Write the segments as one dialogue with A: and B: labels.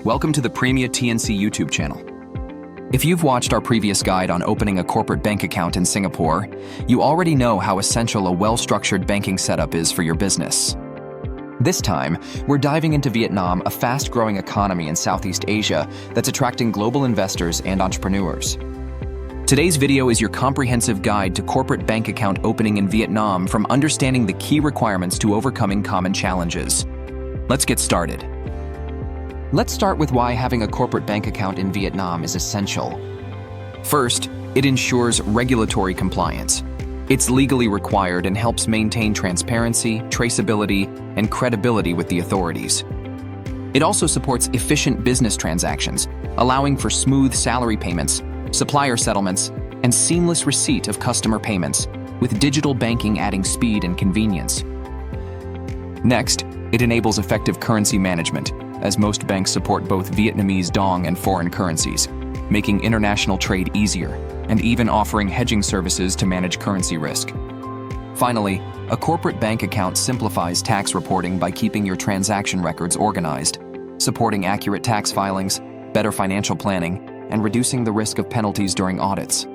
A: Welcome to the PREMIA TNC YouTube channel. If you've watched our previous guide on opening a corporate bank account in Singapore, you already know how essential a well-structured banking setup is for your business. This time, we're diving into Vietnam, a fast-growing economy in Southeast Asia that's attracting global investors and entrepreneurs. Today's video is your comprehensive guide to corporate bank account opening in Vietnam, from understanding the key requirements to overcoming common challenges. Let's get started. Let's start with why having a corporate bank account in Vietnam is essential. First, it ensures regulatory compliance. It's legally required and helps maintain transparency, traceability, and credibility with the authorities. It also supports efficient business transactions, allowing for smooth salary payments, supplier settlements, and seamless receipt of customer payments, with digital banking adding speed and convenience. Next, it enables effective currency management, as most banks support both Vietnamese dong and foreign currencies, making international trade easier, and even offering hedging services to manage currency risk. Finally, a corporate bank account simplifies tax reporting by keeping your transaction records organized, supporting accurate tax filings, better financial planning, and reducing the risk of penalties during audits.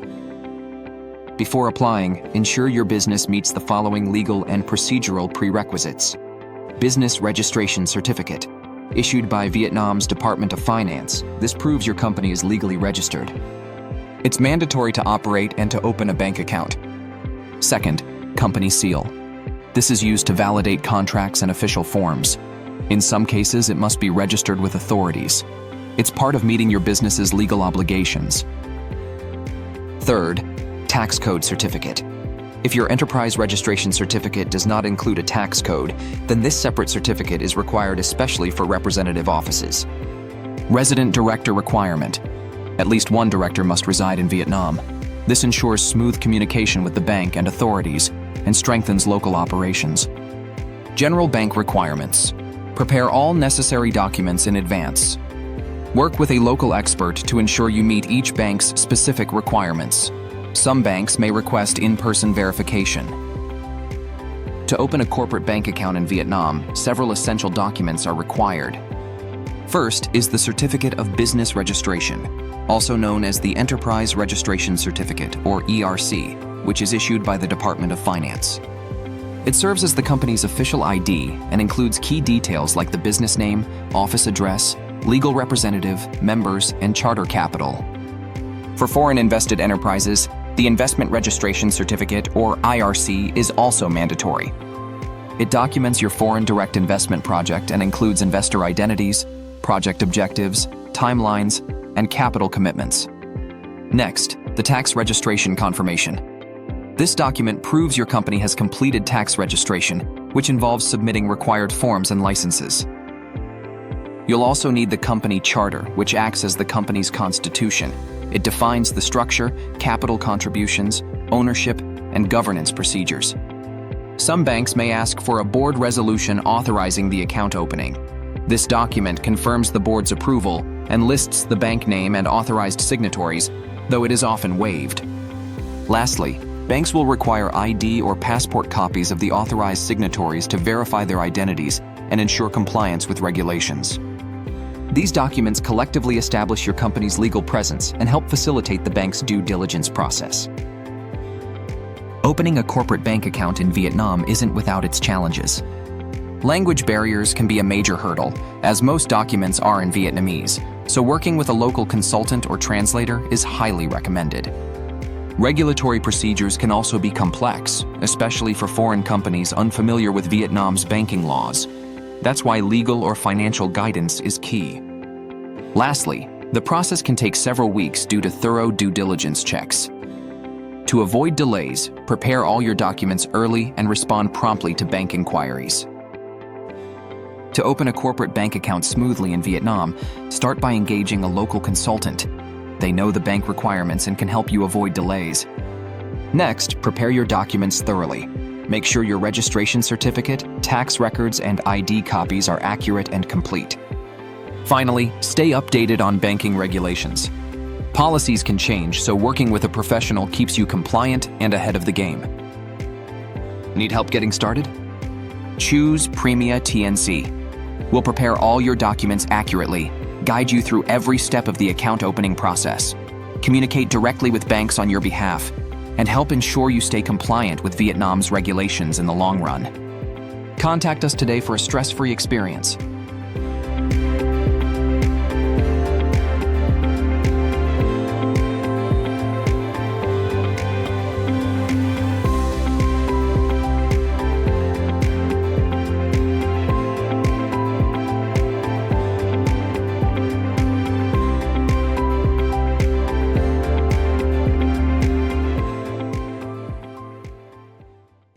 A: Before applying, ensure your business meets the following legal and procedural prerequisites. Business Registration Certificate. Issued by Vietnam's Department of Finance, this proves your company is legally registered. It's mandatory to operate and to open a bank account. Second, Company Seal. This is used to validate contracts and official forms. In some cases, it must be registered with authorities. It's part of meeting your business's legal obligations. Third, Tax Code Certificate. If your enterprise registration certificate does not include a tax code, then this separate certificate is required especially for representative offices. Resident Director Requirement. At least one director must reside in Vietnam. This ensures smooth communication with the bank and authorities and strengthens local operations. General Bank Requirements. Prepare all necessary documents in advance. Work with a local expert to ensure you meet each bank's specific requirements. Some banks may request in-person verification. To open a corporate bank account in Vietnam, several essential documents are required. First is the Certificate of Business Registration, also known as the Enterprise Registration Certificate, or ERC, which is issued by the Department of Finance. It serves as the company's official ID and includes key details like the business name, office address, legal representative, members, and charter capital. For foreign invested enterprises, the Investment Registration Certificate, or IRC, is also mandatory. It documents your foreign direct investment project and includes investor identities, project objectives, timelines, and capital commitments. Next, the Tax Registration Confirmation. This document proves your company has completed tax registration, which involves submitting required forms and licenses. You'll also need the company charter, which acts as the company's constitution. It defines the structure, capital contributions, ownership, and governance procedures. Some banks may ask for a board resolution authorizing the account opening. This document confirms the board's approval and lists the bank name and authorized signatories, though it is often waived. Lastly, banks will require ID or passport copies of the authorized signatories to verify their identities and ensure compliance with regulations. These documents collectively establish your company's legal presence and help facilitate the bank's due diligence process. Opening a corporate bank account in Vietnam isn't without its challenges. Language barriers can be a major hurdle, as most documents are in Vietnamese, so working with a local consultant or translator is highly recommended. Regulatory procedures can also be complex, especially for foreign companies unfamiliar with Vietnam's banking laws. That's why legal or financial guidance is key. Lastly, the process can take several weeks due to thorough due diligence checks. To avoid delays, prepare all your documents early and respond promptly to bank inquiries. To open a corporate bank account smoothly in Vietnam, start by engaging a local consultant. They know the bank requirements and can help you avoid delays. Next, prepare your documents thoroughly. Make sure your registration certificate, tax records, and ID copies are accurate and complete. Finally, stay updated on banking regulations. Policies can change, so working with a professional keeps you compliant and ahead of the game. Need help getting started? Choose PREMIA TNC. We'll prepare all your documents accurately, guide you through every step of the account opening process, communicate directly with banks on your behalf, and help ensure you stay compliant with Vietnam's regulations in the long run. Contact us today for a stress-free experience.